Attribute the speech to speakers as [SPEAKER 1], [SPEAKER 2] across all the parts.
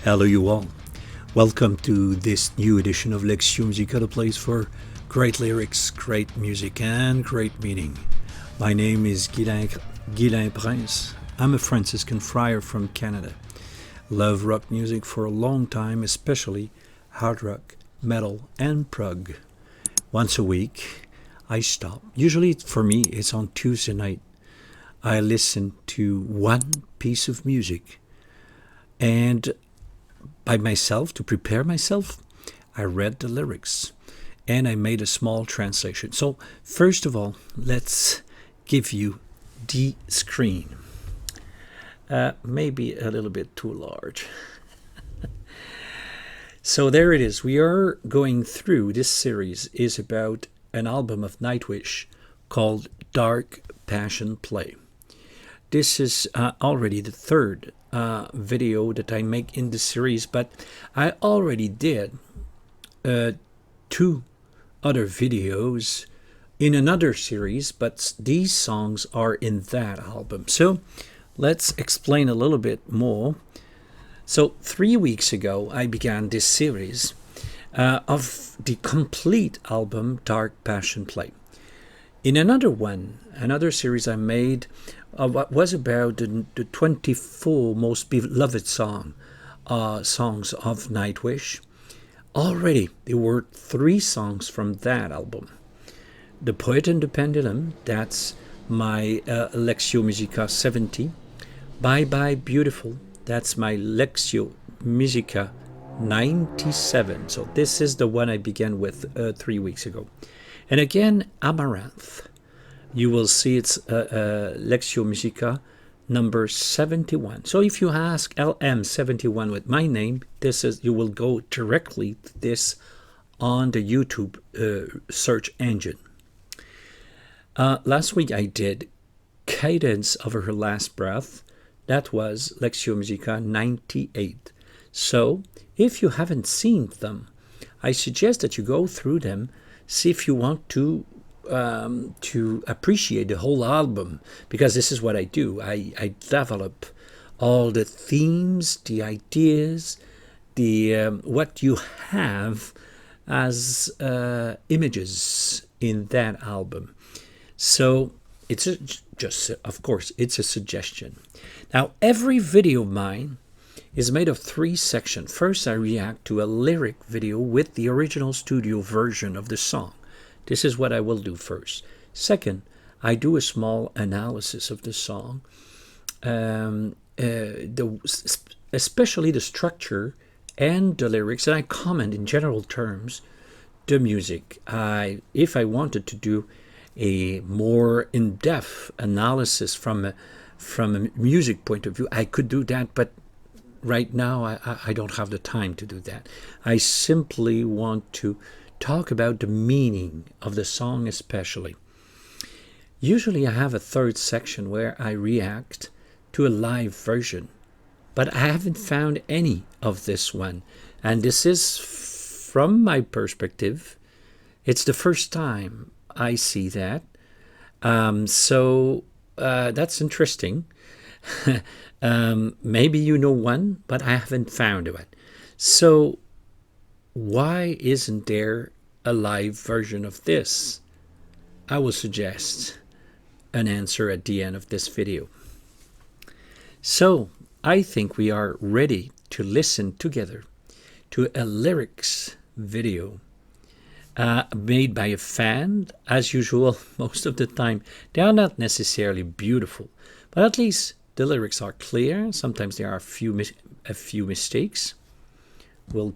[SPEAKER 1] Hello, you all. Welcome to this new edition of Lectio Musica, the place for great lyrics, great music, and great meaning. My name is Guilain Prince. I'm a Franciscan friar from Canada. Love rock music for a long time, especially hard rock, metal, and prog. Once a week, I stop. Usually, for me, it's on Tuesday night. I listen to one piece of music, and by myself, to prepare myself, I read the lyrics and I made a small translation. So, first of all, let's give you the screen. Maybe a little bit too large. So, there it is. We are going through this series, is about an album of Nightwish called Dark Passion Play. This is already the third video that I make in the series, but I already did two other videos in another series, but these songs are in that album. So let's explain a little bit more. So 3 weeks ago, I began this series of the complete album Dark Passion Play. In another series I made, what was about the 24 most beloved songs of Nightwish. Already, there were 3 songs from that album. The Poet and the Pendulum, that's my Lectio Musica 70. Bye Bye Beautiful, that's my Lectio Musica 97. So this is the one I began with 3 weeks ago. And again, Amaranth. You will see it's Lectio Musica number 71. So if you ask LM71 with my name, you will go directly to this on the YouTube search engine. Last week I did Cadence of Her Last Breath. That was Lectio Musica 98. So if you haven't seen them, I suggest that you go through them, see if you want to appreciate the whole album, because this is what I do. I develop all the themes, the ideas, the what you have as images in that album. So it's of course, it's a suggestion. Now, every video of mine is made of 3 sections. First, I react to a lyric video with the original studio version of the song. This is what I will do first. Second, I do a small analysis of the song, especially the structure and the lyrics, and I comment in general terms the music. If I wanted to do a more in-depth analysis from a music point of view, I could do that, but right now I don't have the time to do that. I simply want to talk about the meaning of the song especially. Usually I have a third section where I react to a live version, but I haven't found any of this one. And this is, from my perspective, it's the first time I see that. So that's interesting. Maybe you know one, but I haven't found it. So why isn't there a live version of this? I will suggest an answer at the end of this video. So I think we are ready to listen together to a lyrics video made by a fan. As usual, most of the time they are not necessarily beautiful, but at least the lyrics are clear. Sometimes there are a few mistakes. We'll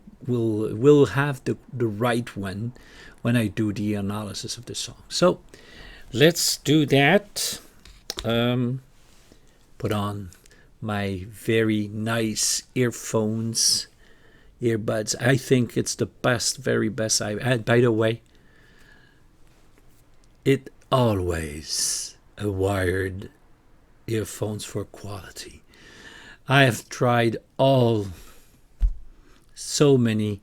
[SPEAKER 1] have the right one when I do the analysis of the song. So let's do that. Put on my very nice earbuds. I think it's the very best I've had. By the way, it always a wired earphones for quality. I have tried so many.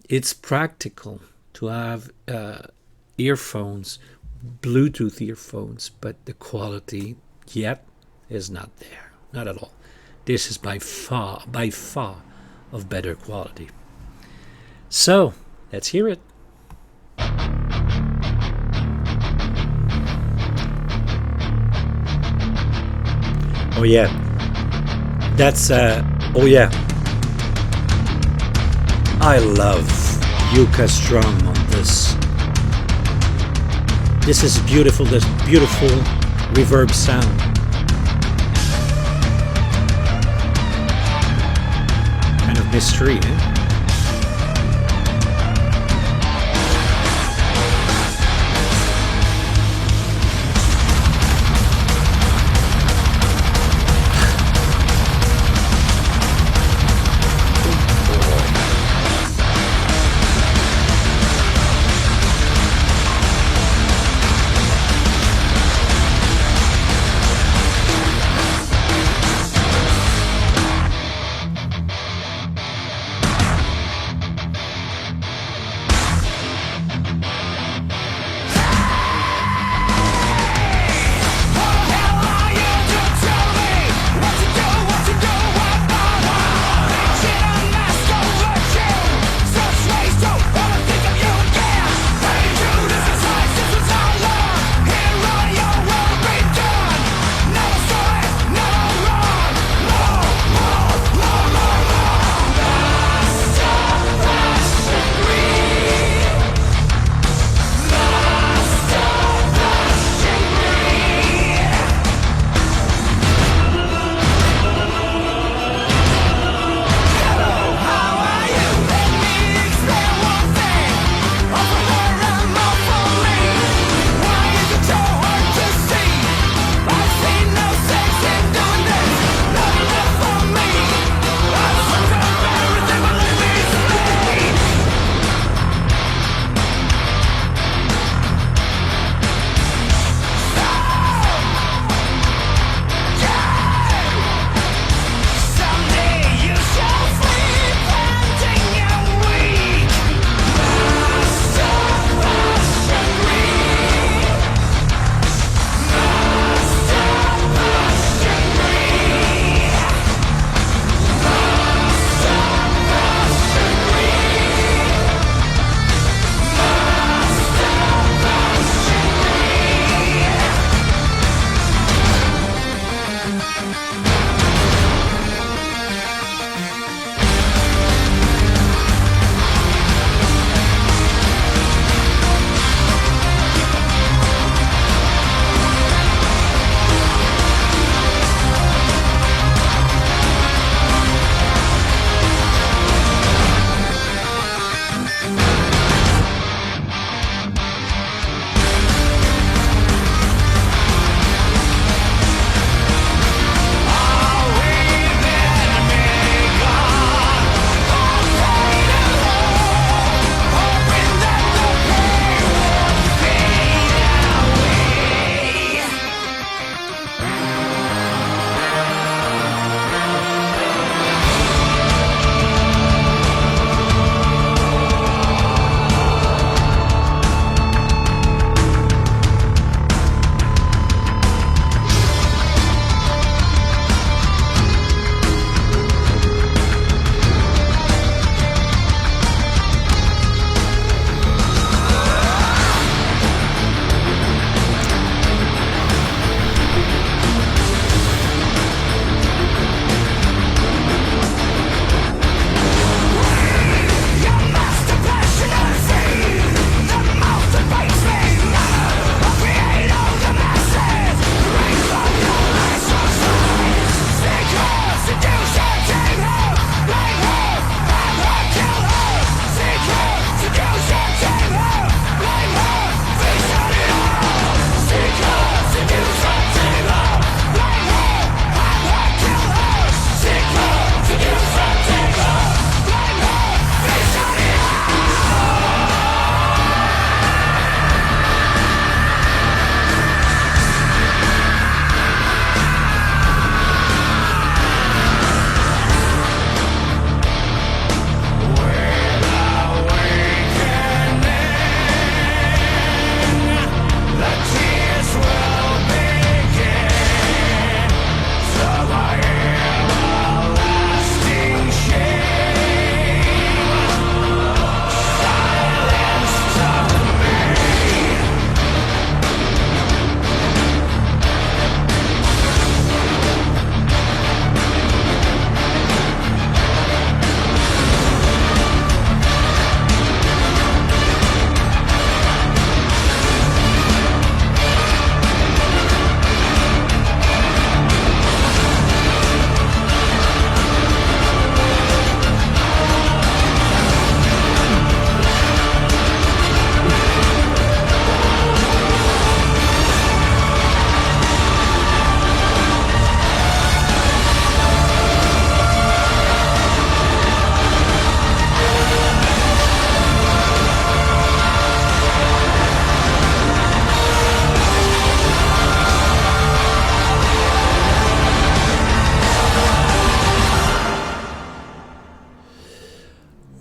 [SPEAKER 1] It's practical to have earphones, Bluetooth earphones, but the quality yet is not there, not at all. this is by far of better quality. So let's hear it. Oh yeah, that's oh yeah, I love Yuka's drum on this. This is beautiful, this beautiful reverb sound. Kind of mystery, eh?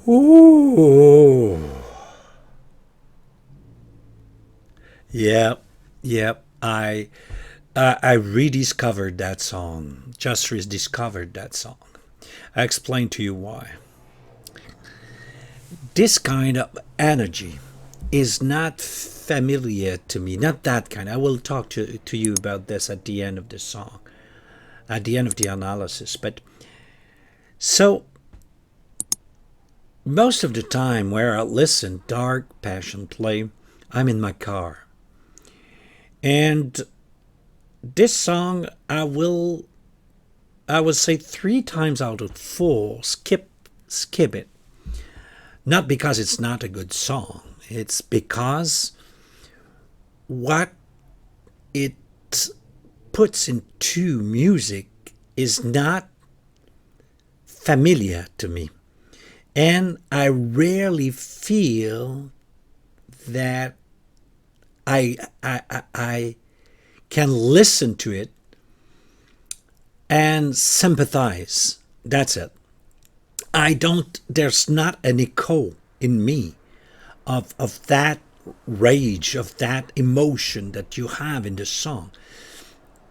[SPEAKER 1] Ooh. Yep, yep. I rediscovered that song. Just rediscovered that song. I explain to you why. This kind of energy is not familiar to me. Not that kind. I will talk to you about this at the end of the song, at the end of the analysis. But so most of the time where I listen dark passion play, I'm in my car. And this song I would say 3 times out of 4 skip it. Not because it's not a good song. It's because what it puts into music is not familiar to me. And I rarely feel that I can listen to it and sympathize. That's it. There's not an echo in me of that rage, of that emotion that you have in the song.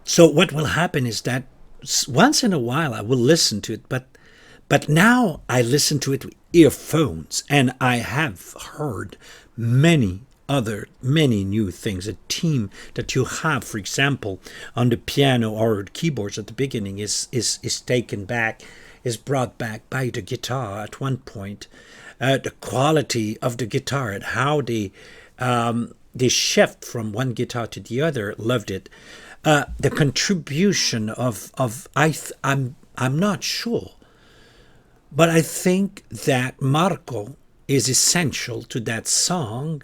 [SPEAKER 1] So what will happen is that once in a while I will listen to it, but now I listen to it with earphones, and I have heard many new things. A theme that you have, for example, on the piano or keyboards at the beginning is taken back, is brought back by the guitar at one point. The quality of the guitar and how they shift from one guitar to the other, loved it. The contribution of I'm not sure, but I think that Marco is essential to that song,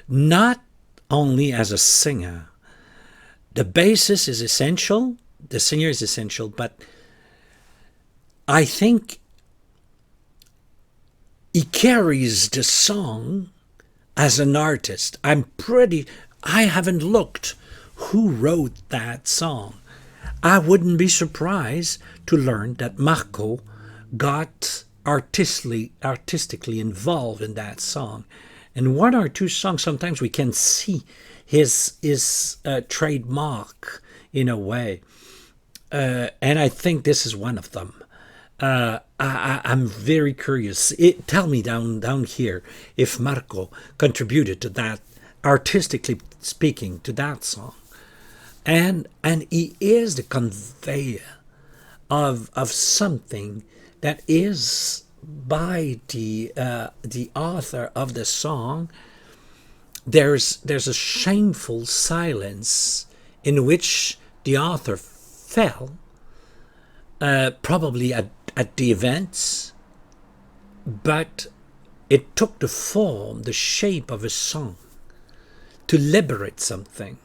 [SPEAKER 1] not only as a singer. The bassist is essential, the singer is essential, but I think he carries the song as an artist. I haven't looked who wrote that song. I wouldn't be surprised to learn that Marco got artistically involved in that song. And 1 or 2 songs, sometimes we can see his trademark in a way. And I think this is one of them. I'm very curious. Tell me down here if Marco contributed to that, artistically speaking, to that song. And he is the conveyor of something that is by the author of the song. There's a shameful silence in which the author fell, probably at the events, but it took the form, the shape of a song to liberate something.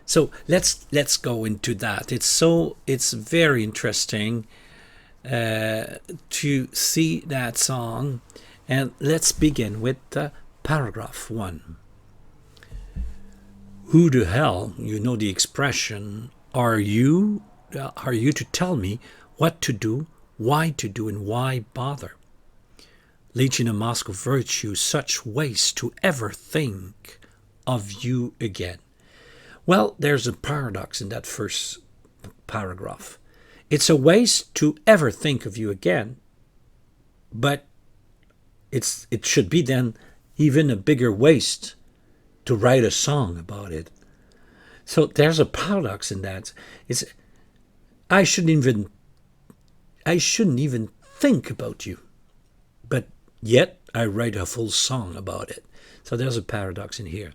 [SPEAKER 1] So let's go into that. It's very interesting to see that song, and let's begin with paragraph 1. Who the hell, you know the expression, are you to tell me what to do, why to do, and why bother? Legion of Moscow virtue, such waste to ever think of you again. Well, there's a paradox in that first paragraph. It's a waste to ever think of you again, but it should be then even a bigger waste to write a song about it. So there's a paradox in that. I shouldn't even think about you, but yet I write a full song about it. So there's a paradox in here.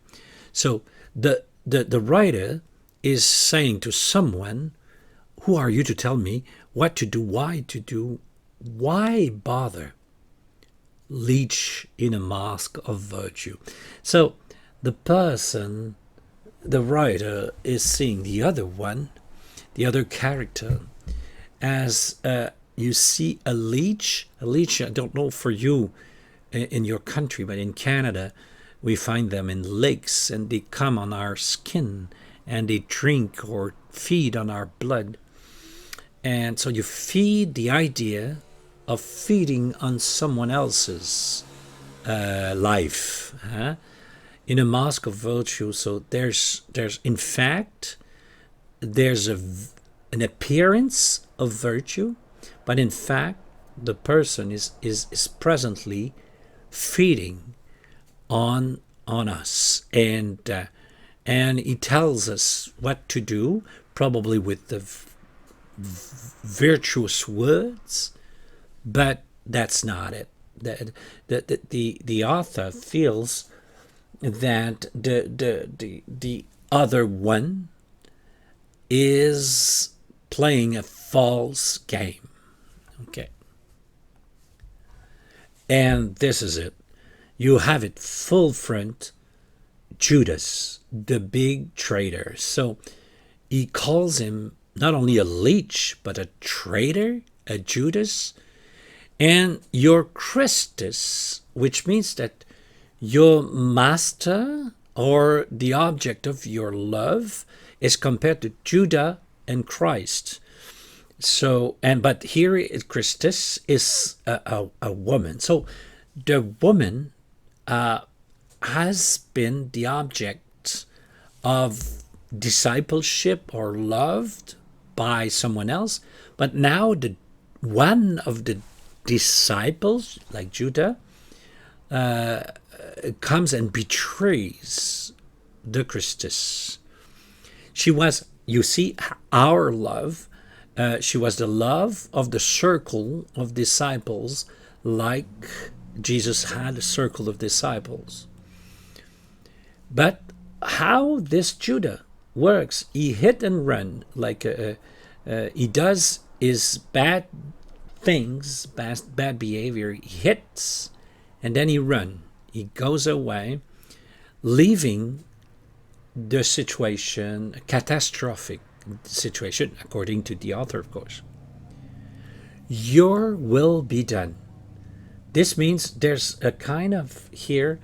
[SPEAKER 1] So the writer is saying to someone, who are you to tell me what to do, why to do, why bother? Leech in a mask of virtue. So the person, the writer, is seeing the other one, the other character, as you see a leech. A leech, I don't know for you in your country, but in Canada, we find them in lakes, and they come on our skin, and they drink or feed on our blood. And so you feed the idea of feeding on someone else's life, huh? In a mask of virtue. So there's in fact there's an appearance of virtue, but in fact the person is presently feeding on us, and he tells us what to do, probably with the virtuous words, but that's not it. The author feels that the other one is playing a false game. Okay. And this is it. You have it full front, Judas, the big traitor. So he calls him not only a leech, but a traitor, a Judas, and your Christus, which means that your master or the object of your love is compared to Judah and Christ. So, but here Christus is a woman. So the woman has been the object of discipleship or loved by someone else, but now the one of the disciples, like Judah, comes and betrays the Christus. She was, you see, our love. She was the love of the circle of disciples, like Jesus had a circle of disciples. But how this Judah works, he hit and run, like he does his bad things, bad behavior. He hits and then he runs. He goes away, leaving the situation, a catastrophic situation, according to the author, of course. Your will be done. This means there's a kind of here,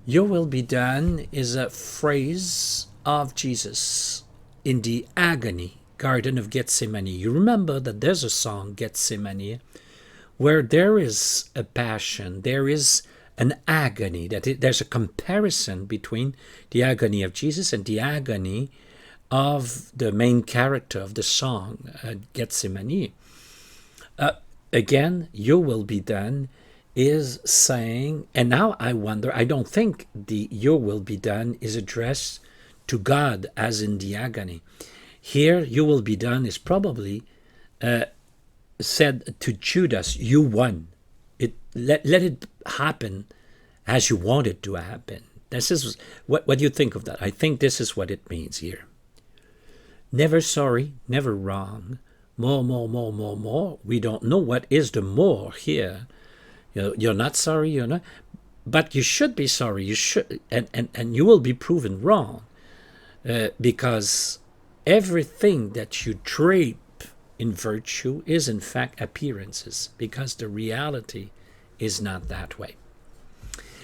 [SPEAKER 1] your will be done is a phrase of Jesus in the agony Garden of Gethsemane. You remember that there's a song, Gethsemane, where there is a passion, there is an agony, there's a comparison between the agony of Jesus and the agony of the main character of the song, Gethsemane. Again, your will be done is saying, and now I wonder, I don't think the your will be done is addressed to God as in the agony. Here, your will be done is probably said to Judas, you won. Let it happen as you want it to happen. This is what do you think of that? I think this is what it means here. Never sorry, never wrong. More, more, more, more, more. We don't know what is the more here. You're not sorry, you're not, but you should be sorry. You should, and you will be proven wrong, because everything that you drape in virtue is in fact appearances, because the reality is not that way.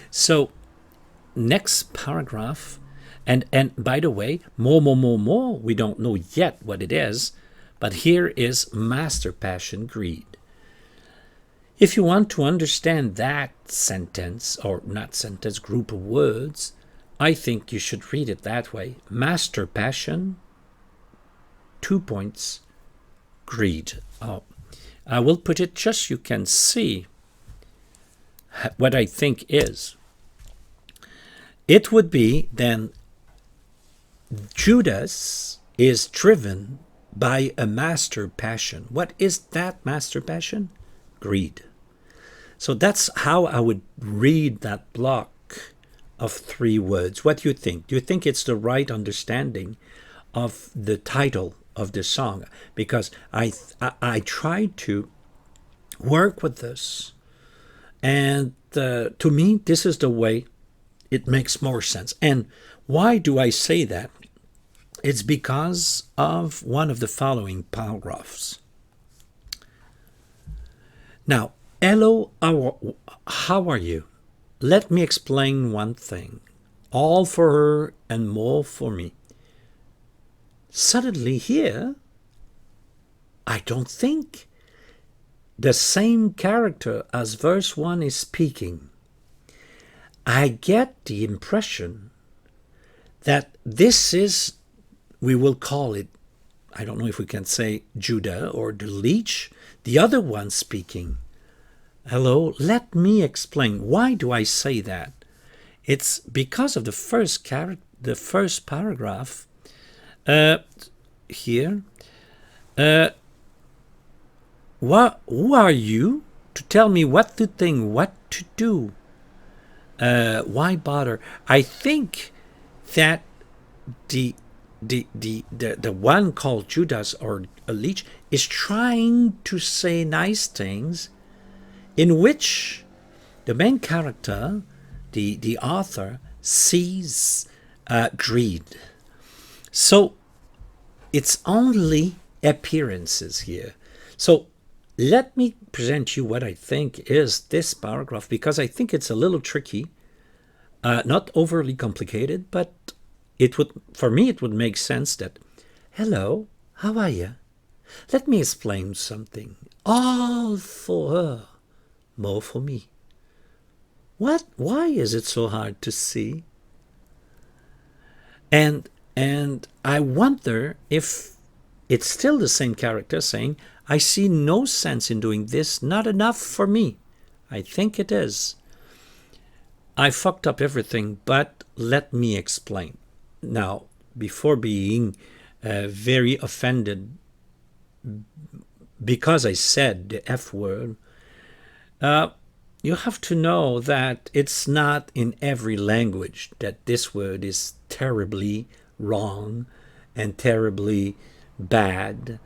[SPEAKER 1] So, next paragraph, and by the way, more, more, more, more, we don't know yet what it is, but here is master passion, greed. If you want to understand that sentence, or not sentence, group of words, I think you should read it that way. Master passion, 2 points, greed. Oh, I will put it just so you can see what I think is. It would be then Judas is driven by a master passion. What is that master passion? Greed. So that's how I would read that block of 3 words. What do you think? Do you think it's the right understanding of the title of the song? Because I tried to work with this, and to me, this is the way it makes more sense. And why do I say that? It's because of one of the following paragraphs. Now, hello, how are you? Let me explain one thing. All for her and more for me. Suddenly here, I don't think the same character as verse 1 is speaking, I get the impression that this is, we will call it, I don't know if we can say Judah or the leech, the other one speaking. Hello, let me explain. Why do I say that? It's because of the first paragraph here. Who are you to tell me what to think, what to do? Why bother? I think that the one called Judas or a leech is trying to say nice things, in which the main character, the author, sees greed. So it's only appearances here. So let me present you what I think is this paragraph, because I think it's a little tricky, not overly complicated, but it would, for me, it would make sense that, hello, how are you? Let me explain something. All for her, more for me. What? Why is it so hard to see? And I wonder if it's still the same character saying, I see no sense in doing this, not enough for me. I think it is. I fucked up everything, but let me explain. Now, before being very offended because I said the F word, you have to know that it's not in every language that this word is terribly wrong and terribly bad.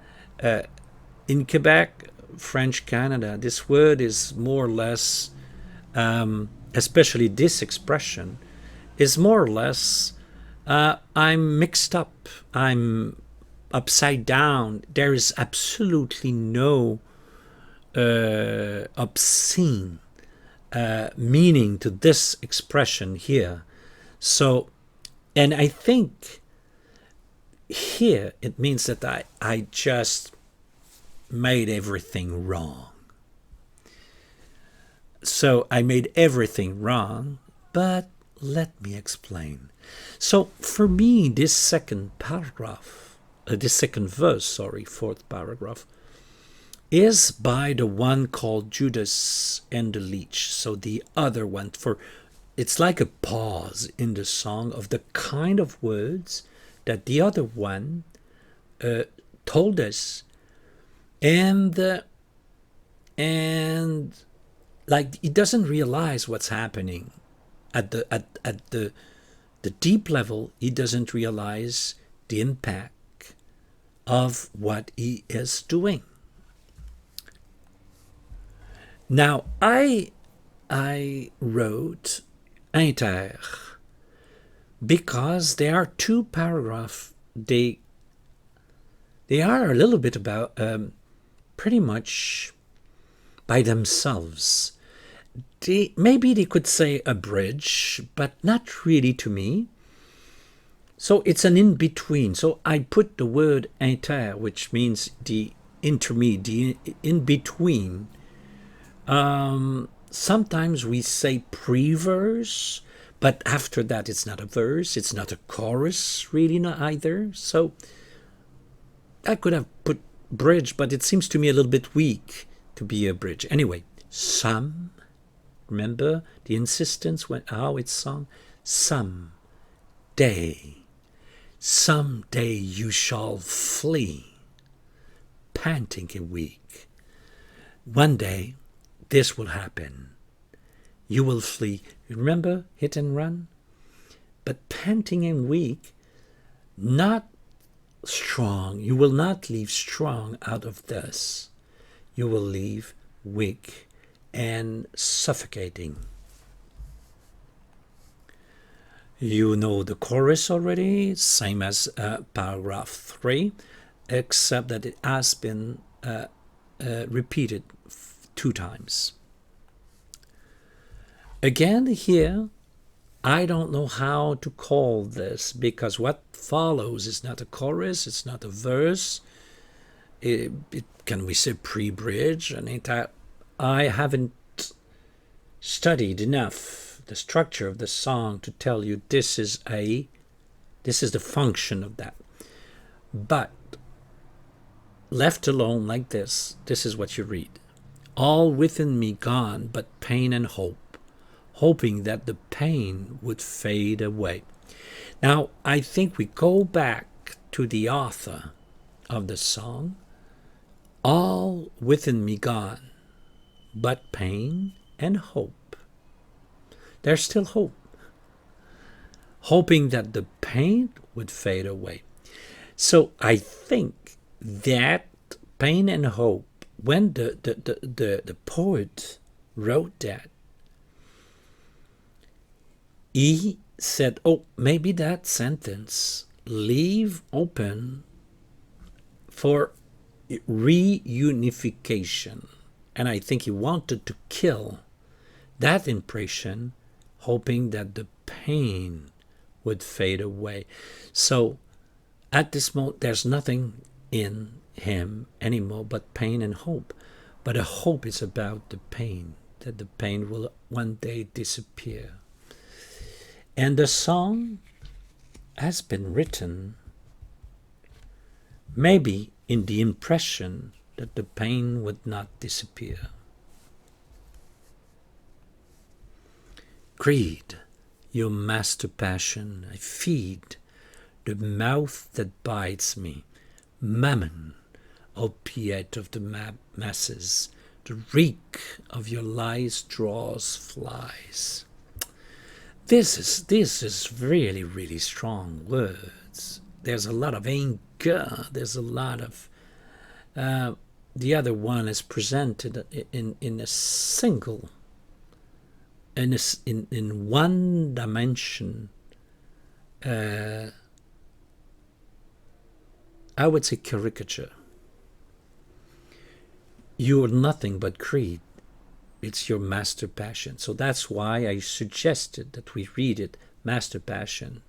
[SPEAKER 1] In Quebec, French Canada, this word is more or less, especially this expression, is more or less, I'm mixed up, I'm upside down. There is absolutely no obscene meaning to this expression here. So, and I think here it means that I just made everything wrong. So I made everything wrong, but let me explain. So for me, this second paragraph, fourth paragraph, is by the one called Judas and the leech. So the other one, it's like a pause in the song of the kind of words that the other one told us, and like he doesn't realize what's happening at the deep level. He doesn't realize the impact of what he is doing. Now I wrote inter because there are two paragraphs. They are a little bit about pretty much by themselves. Maybe they could say a bridge, but not really to me. So it's an in-between. So I put the word inter, which means the intermediate, the in-between. Sometimes we say pre-verse, but after that it's not a verse, it's not a chorus, really not either. So I could have put bridge, but it seems to me a little bit weak to be a bridge. Anyway, some, remember the insistence when how it's sung? Someday you shall flee, panting and weak. One day this will happen. You will flee. Remember hit and run? But panting and weak, not strong. You will not leave strong out of this. You will leave weak and suffocating. You know the chorus already, same as paragraph 3, except that it has been repeated 2 times. Again here, I don't know how to call this, because what follows is not a chorus, it's not a verse, can we say pre-bridge? And I haven't studied enough the structure of the song to tell you this is the function of that. But left alone like this is what you read. All within me gone but pain and hope, hoping that the pain would fade away. Now, I think we go back to the author of the song. All within me gone but pain and hope. There's still hope. Hoping that the pain would fade away. So I think that pain and hope, when the poet wrote that, he said, oh, maybe that sentence leave open for reunification. And I think he wanted to kill that impression, hoping that the pain would fade away. So at this moment, there's nothing in him anymore but pain and hope. But a hope is about the pain, that the pain will one day disappear. And the song has been written maybe in the impression that the pain would not disappear. Greed, your master passion, I feed the mouth that bites me. Mammon, opiate of the masses, the reek of your lies draws flies. This is really, really strong words. There's a lot of anger. There's a lot of the other one is presented in a single, in one dimension. I would say caricature. You're nothing but greed. It's your master passion. So that's why I suggested that we read it, master passion,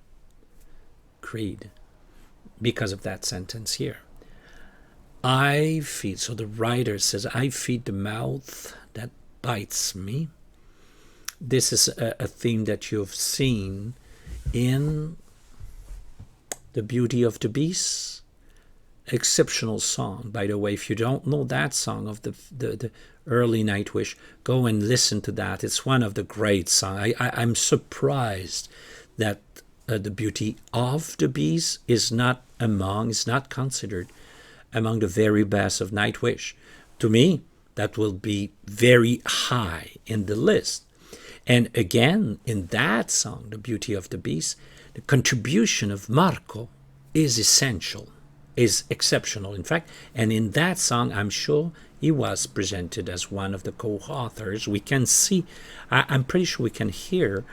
[SPEAKER 1] greed, because of that sentence here. I feed, so the writer says, I feed the mouth that bites me. This is a theme that you've seen in The Beauty of the Beast. Exceptional song, by the way. If you don't know that song of the early Nightwish, go and listen to that. It's one of the great songs. I'm surprised that The Beauty of the Beast is not considered among the very best of Nightwish. To me, that will be very high in the list. And again, in that song, The Beauty of the Beast, the contribution of Marco is essential, is exceptional, in fact. And in that song, I'm sure he was presented as one of the co-authors. We can see, I'm pretty sure we can hear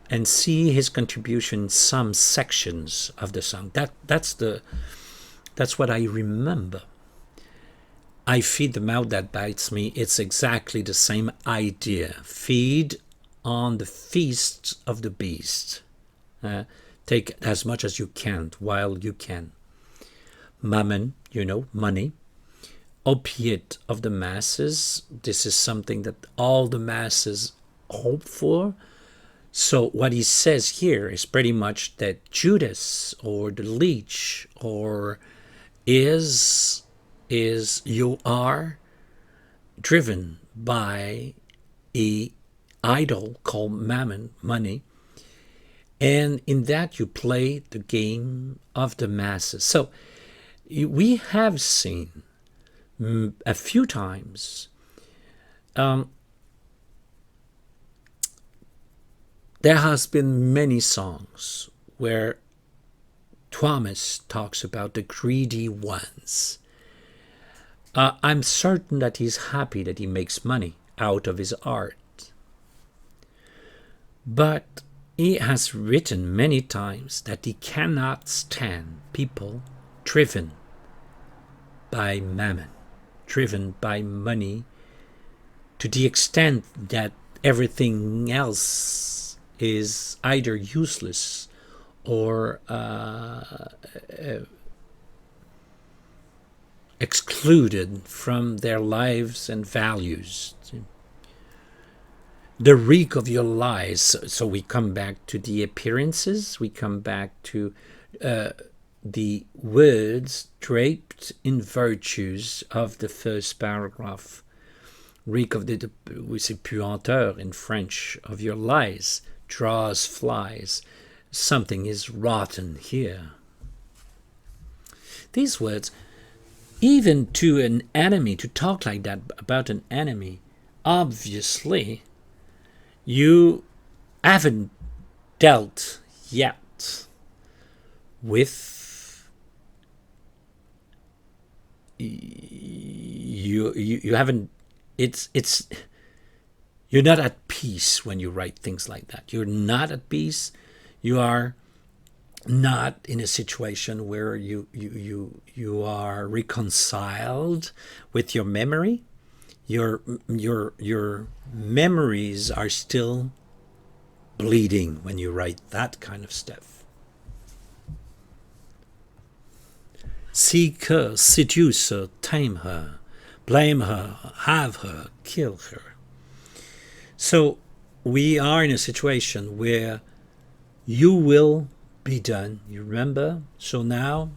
[SPEAKER 1] and see his contribution in some sections of the song. That's what I remember. I feed the mouth that bites me. It's exactly the same idea. Feed on the feast of the beast. Take as much as you can while you can. Mammon, money. Opiate of the masses. This is something that all the masses hope for. So what he says here is pretty much that Judas or the leech or you are driven by a idol called mammon, money, and in that you play the game of the masses. So we have seen a few times there has been many songs where Thomas talks about the greedy ones. I'm certain that he's happy that he makes money out of his art. But he has written many times that he cannot stand people driven by mammon, driven by money, to the extent that everything else is either useless or excluded from their lives and values. The reek of your lies. So we come back to the appearances, we come back to the words draped in virtues of the first paragraph. Reek of we say puanteur in French, of your lies, draws flies. Something is rotten here. These words, even to an enemy, to talk like that about an enemy, obviously you haven't dealt yet with you haven't it's you're not at peace when you write things like that. You're not at peace. You are not in a situation where you are reconciled with your memory. Your memories are still bleeding when you write that kind of stuff. Seek her, seduce her, tame her, blame her, have her, kill her. So we are in a situation where you will be done. You remember? So now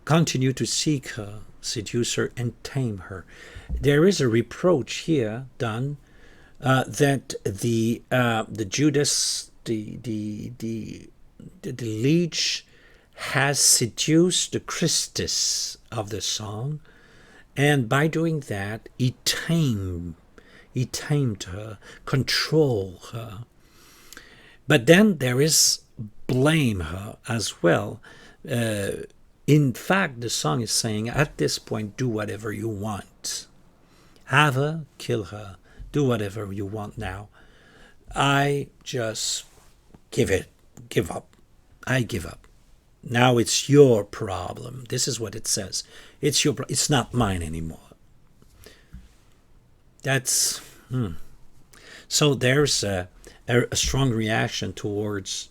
[SPEAKER 1] continue to seek her, seduce her, and tame her. There is a reproach here done that the Judas, the leech, has seduced the Christus of the song, and by doing that, he tamed her, controlled her. But then there is blame her as well. In fact, the song is saying, at this point, do whatever you want. Have her, kill her, do whatever you want now. I just give up. I give up. Now it's your problem. This is what it says. It's not mine anymore. That's So there's a strong reaction towards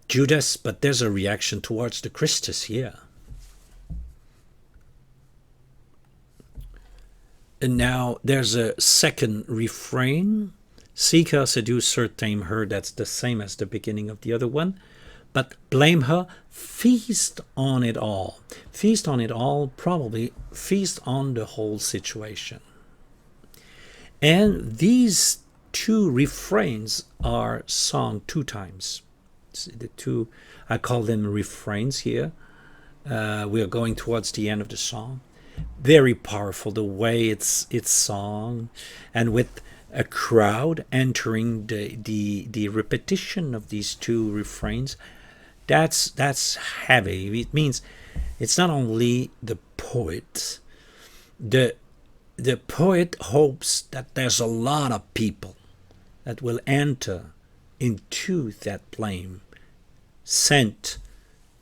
[SPEAKER 1] Judas, but there's a reaction towards the Christus here. And now there's a second refrain. Seek her, seduce her, tame her. That's the same as the beginning of the other one. But blame her, feast on it all. Feast on it all, probably feast on the whole situation. And these two refrains are sung two times. The two, I call them refrains here. We are going towards the end of the song. Very powerful the way it's sung, and with a crowd entering the repetition of these two refrains. That's heavy. It means it's not only the poet. The poet hopes that there's a lot of people that will enter into that flame sent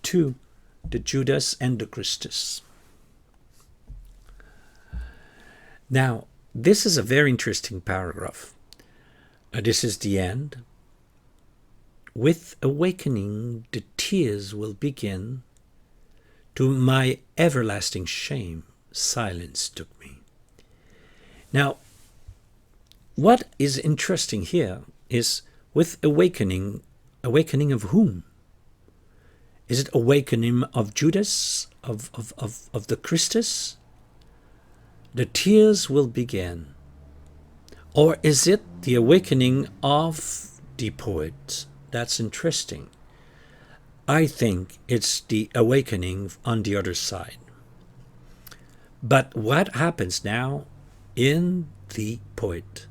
[SPEAKER 1] to the Judas and the Christus. Now, this is a very interesting paragraph. This is the end. With awakening, the tears will begin. To my everlasting shame, silence took me. Now, what is interesting here is with awakening of whom? Is it awakening of Judas, of the Christus? The tears will begin. Or is it the awakening of the poet? That's interesting. I think it's the awakening on the other side. But what happens now in the poet?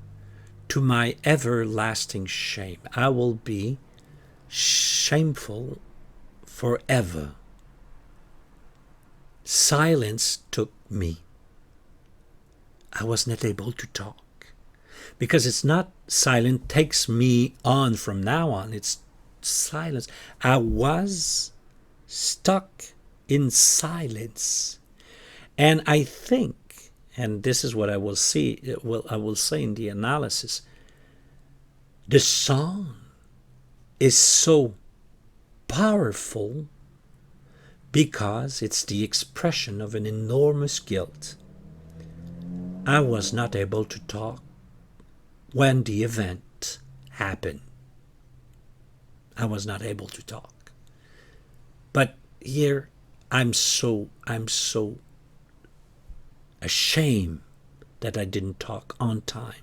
[SPEAKER 1] To my everlasting shame, I will be shameful forever. Silence took me. I was not able to talk. Because it's not silent takes me on from now on. It's silence. I was stuck in silence. And I think, and this is what I will say in the analysis, the song is so powerful because it's the expression of an enormous guilt. I was not able to talk when the event happened. I was not able to talk. But here I'm so ashamed that I didn't talk on time.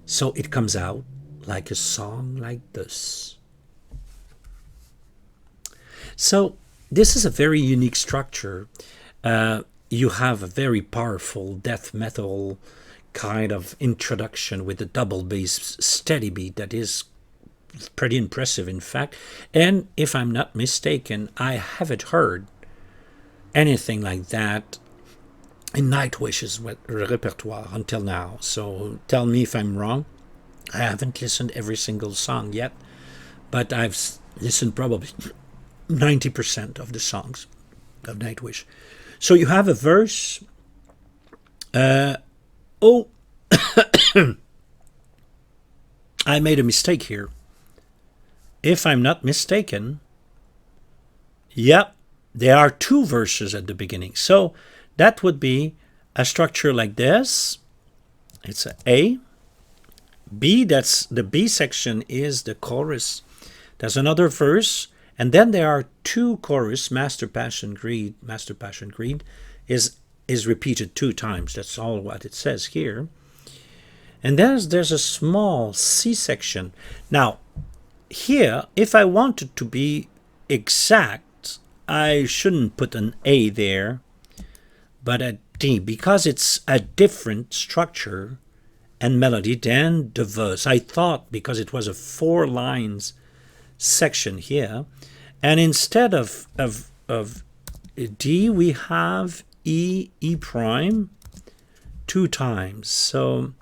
[SPEAKER 1] So it comes out like a song like this. So this is a very unique structure. You have a very powerful death metal kind of introduction with a double bass steady beat that is pretty impressive, in fact. And if I'm not mistaken, I haven't heard anything like that in Nightwish's repertoire until now. So tell me if I'm wrong. I haven't listened every single song yet, but I've listened probably 90% of the songs of Nightwish. So you have a verse. Oh, I made a mistake here. If I'm not mistaken, yep, there are two verses at the beginning. So that would be a structure like this. It's a A. B, that's the B section is the chorus. There's another verse, and then there are two chorus. Master Passion Greed is repeated 2 times. That's all what it says here. And there's a small C section. Now, here, if I wanted to be exact, I shouldn't put an A there, but a D, because it's a different structure and melody than the verse. I thought because it was a 4 lines section here, and instead of D, we have E prime 2 times. So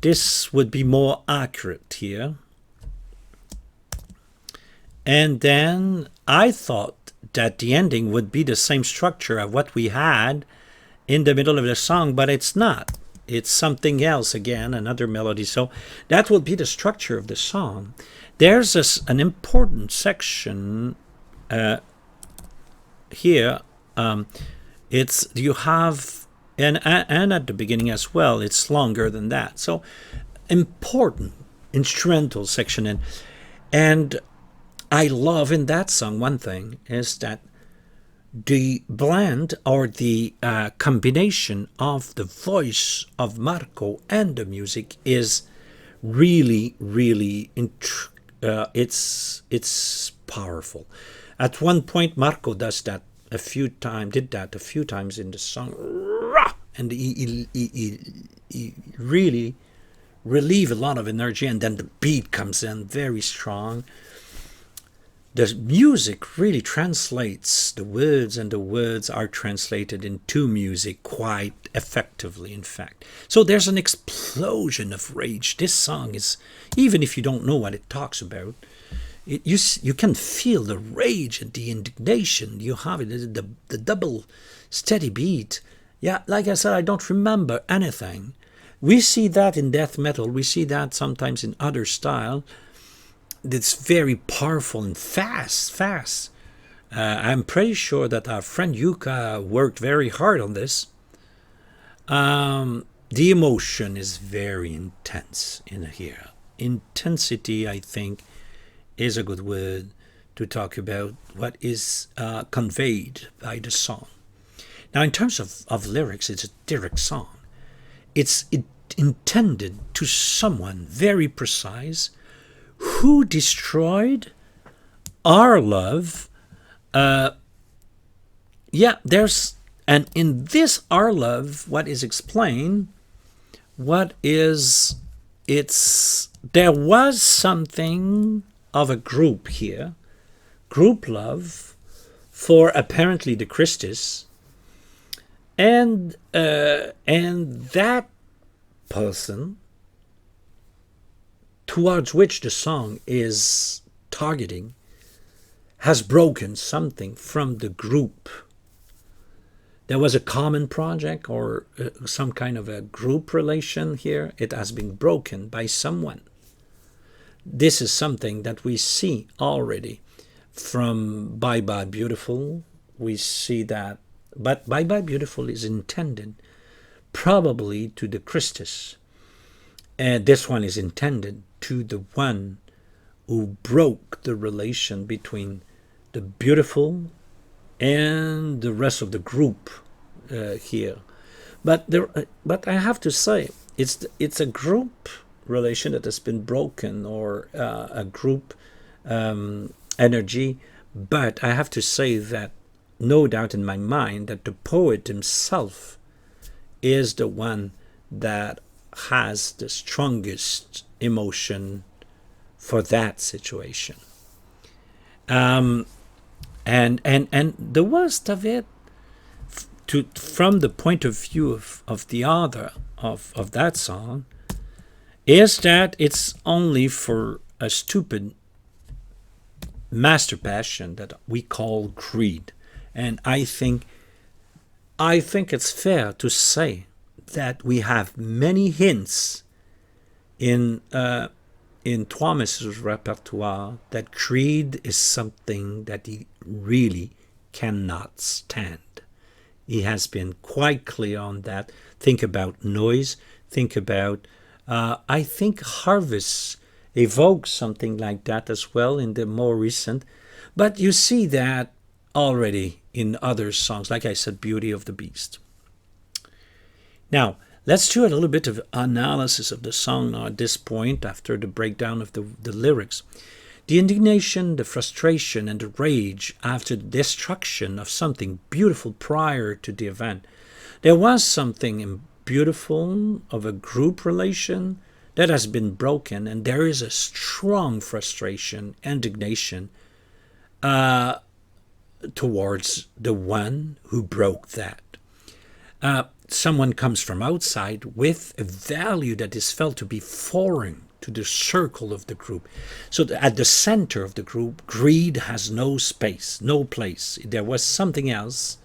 [SPEAKER 1] this would be more accurate here. And then I thought that the ending would be the same structure of what we had in the middle of the song, but it's not. It's something else again, another melody. So that will be the structure of the song. There's an important section here. It's you have and at the beginning as well. It's longer than that. So important instrumental section, and I love in that song one thing is that the blend or the combination of the voice of Marco and the music is really it's powerful. At one point, Marco did that a few times in the song, and he really relieve a lot of energy, and then the beat comes in very strong. The music really translates the words, and the words are translated into music quite effectively, in fact. So there's an explosion of rage. This song is, even if you don't know what it talks about, you can feel the rage and the indignation. You have it, the double steady beat. Yeah, like I said, I don't remember anything. We see that in death metal. We see that sometimes in other style. It's very powerful and fast. I'm pretty sure that our friend Yuka worked very hard on this. The emotion is very intense in here. Intensity, I think, is a good word to talk about what is conveyed by the song. Now, in terms of lyrics, it's a direct song. It's intended to someone very precise who destroyed our love. And in this our love, what is explained, there was something of a group here, group love for apparently the Christus, and that person towards which the song is targeting has broken something from the group. There was a common project or some kind of a group relation here. It has been broken by someone. This is something that we see already From Bye Bye Beautiful, we see that, but Bye Bye Beautiful is intended probably to the Christus, and this one is intended to the one who broke the relation between the beautiful and the rest of the group here. But I have to say, it's a group relation that has been broken, or a group energy. But I have to say that no doubt in my mind that the poet himself is the one that has the strongest emotion for that situation. And the worst of it, from the point of view of the author of that song, is that it's only for a stupid master passion that we call greed. And I think it's fair to say that we have many hints in Thomas's repertoire that greed is something that he really cannot stand. He has been quite clear on that. Think about noise. Think about, I think Harvest evokes something like that as well in the more recent. But you see that already in other songs, like I said, Beauty of the Beast. Now, let's do a little bit of analysis of the song now at this point, after the breakdown of the lyrics. The indignation, the frustration, and the rage after the destruction of something beautiful prior to the event. There was something beautiful of a group relation that has been broken, and there is a strong frustration, indignation towards the one who broke that. Someone comes from outside with a value that is felt to be foreign to the circle of the group. So at the center of the group, greed has no space, no place. There was something else.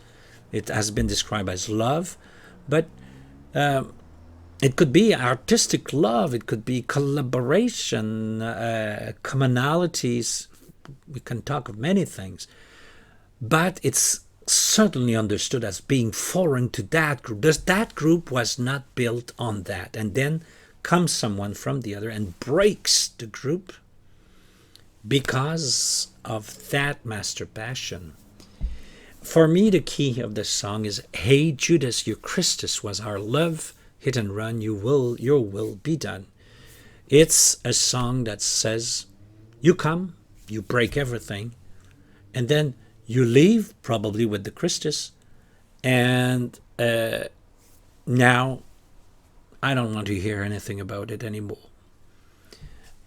[SPEAKER 1] It has been described as love, but it could be artistic love. It could be collaboration, commonalities. We can talk of many things, but it's certainly understood as being foreign to that group. That group was not built on that. And then comes someone from the other and breaks the group because of that master passion. For me, the key of this song is, "Hey Judas, your Christus was our love. Hit and run, your will be done." It's a song that says, you come, you break everything, and then you leave, probably with the Christus, and now I don't want to hear anything about it anymore.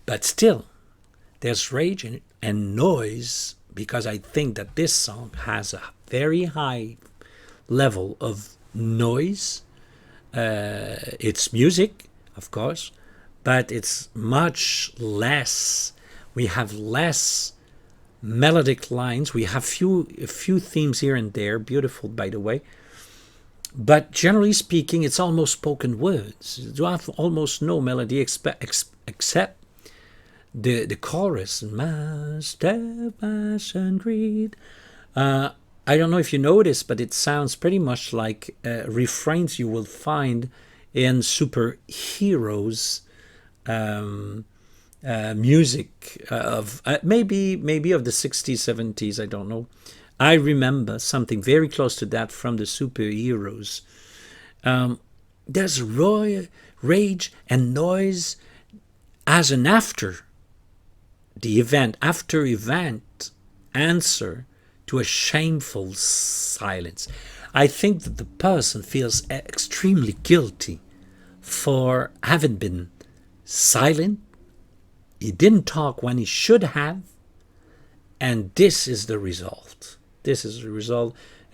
[SPEAKER 1] But still, there's rage and noise, because I think that this song has a very high level of noise. It's music, of course, but it's much less. We have less melodic lines. We have a few themes here and there, beautiful, by the way. But generally speaking, it's almost spoken words. You have almost no melody except the chorus. Master passion greed. I don't know if you notice, but it sounds pretty much like refrains you will find in superheroes music of maybe of the 60s, 70s, I don't know. I remember something very close to that from the superheroes. There's rage and noise as an after event answer to a shameful silence. I think that the person feels extremely guilty for having been silent. He didn't talk when he should have, and this is the result.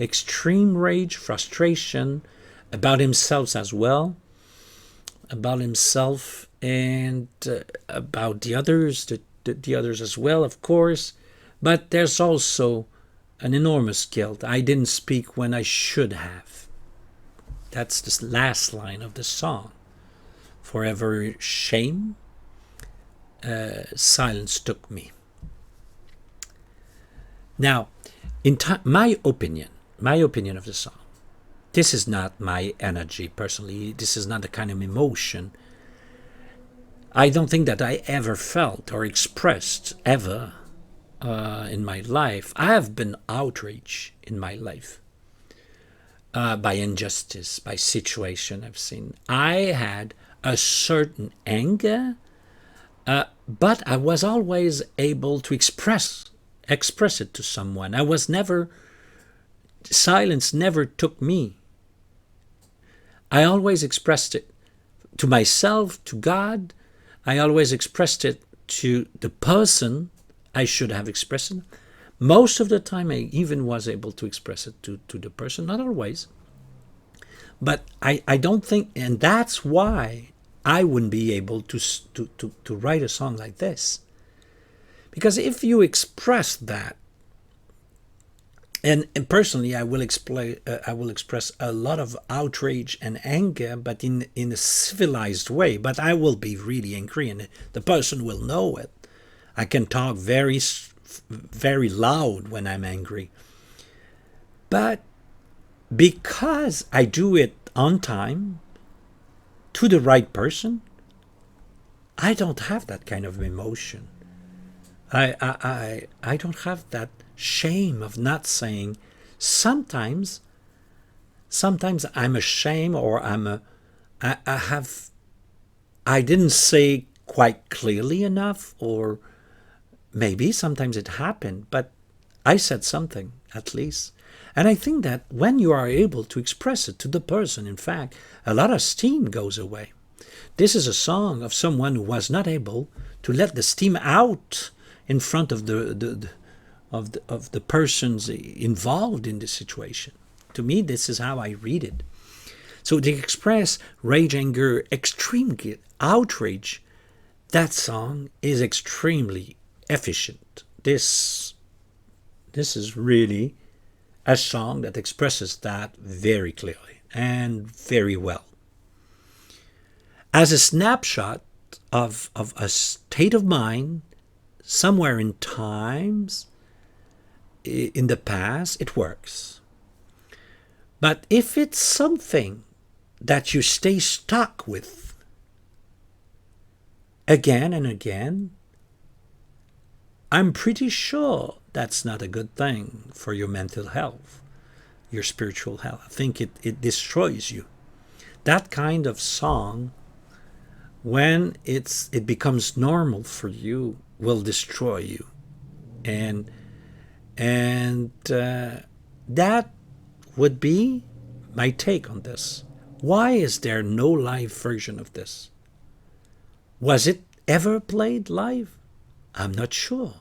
[SPEAKER 1] Extreme rage, frustration about himself as well, about himself and about the others, the others as well, of course. But there's also an enormous guilt. I didn't speak when I should have. That's the last line of the song. Forever shame, silence took me. Now, my opinion of the song, this is not my energy personally. This is not the kind of emotion I don't think that I ever felt or expressed ever in my life. I have been outraged in my life by injustice, by situation I've seen. I had a certain anger, but I was always able to express it to someone. I was never silence never took me. I always expressed it to myself, to God. I always expressed it to the person I should have expressed it. Most of the time, I even was able to express it to the person, not always. But I don't think, and that's why I wouldn't be able to write a song like this. Because if you express that, and personally, I will express a lot of outrage and anger, but in a civilized way. But I will be really angry, and the person will know it. I can talk very loud when I'm angry. But because I do it on time, to the right person, I don't have that kind of emotion. I don't have that shame of not saying. Sometimes I'm ashamed, or I didn't say quite clearly enough, or maybe sometimes it happened, but I said something at least. And I think that when you are able to express it to the person, in fact, a lot of steam goes away. This is a song of someone who was not able to let the steam out in front of the persons involved in the situation. To me, this is how I read it. So to express rage, anger, extreme outrage, that song is extremely efficient. This is really a song that expresses that very clearly and very well. As a snapshot of a state of mind, somewhere in times, in the past, it works. But if it's something that you stay stuck with again and again, I'm pretty sure that's not a good thing for your mental health, your spiritual health. I think it destroys you. That kind of song, when it becomes normal for you, will destroy you. And that would be my take on this. Why is there no live version of this? Was it ever played live? I'm not sure.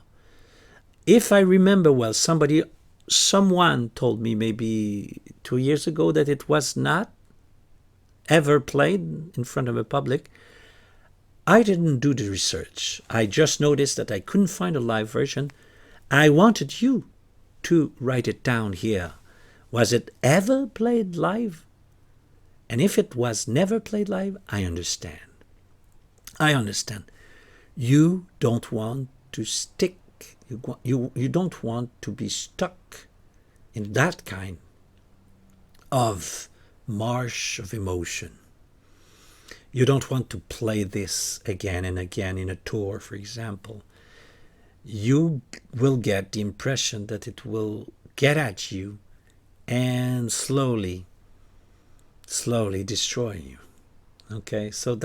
[SPEAKER 1] If I remember well, someone told me maybe 2 years ago that it was not ever played in front of a public. I didn't do the research. I just noticed that I couldn't find a live version. I wanted you to write it down here. Was it ever played live? And if it was never played live, I understand. I understand. You don't want to stick. You don't want to be stuck in that kind of marsh of emotion. You don't want to play this again and again in a tour, for example. You will get the impression that it will get at you and slowly destroy you. Okay, so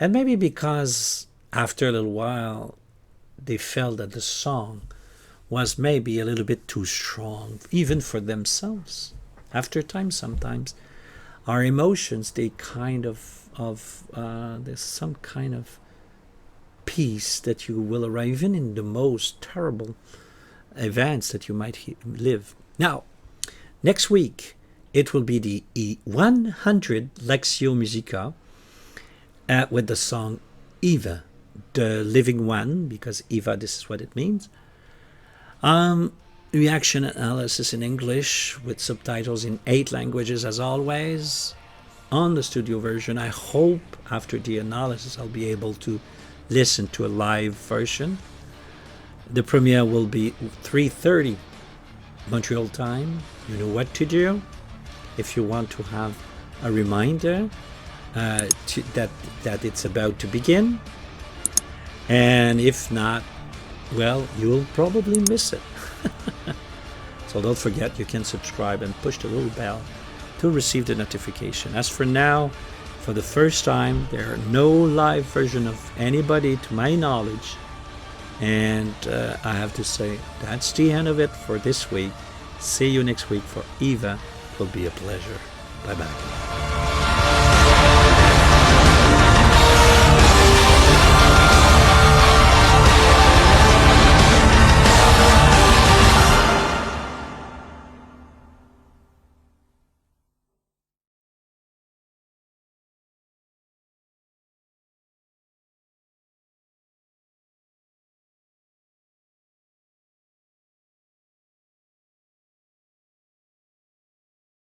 [SPEAKER 1] and maybe because after a little while they felt that the song was maybe a little bit too strong, even for themselves. After time, sometimes our emotions, they kind of there's some kind of peace that you will arrive even in the most terrible events that you might live. Now, next week, it will be the 100 Lectio Musica with the song Eva, the living one, because Eva, this is what it means. Reaction analysis in English with subtitles in 8 languages as always on the studio version. I hope after the analysis I'll be able to listen to a live version. The premiere will be 3:30 Montreal time. You know what to do if you want to have a reminder that it's about to begin. And if not, well, you'll probably miss it. So don't forget, you can subscribe and push the little bell to receive the notification. As for now, for the first time, there are no live version of anybody to my knowledge. And I have to say, that's the end of it for this week. See you next week. For Eva, it will be a pleasure. Bye-bye.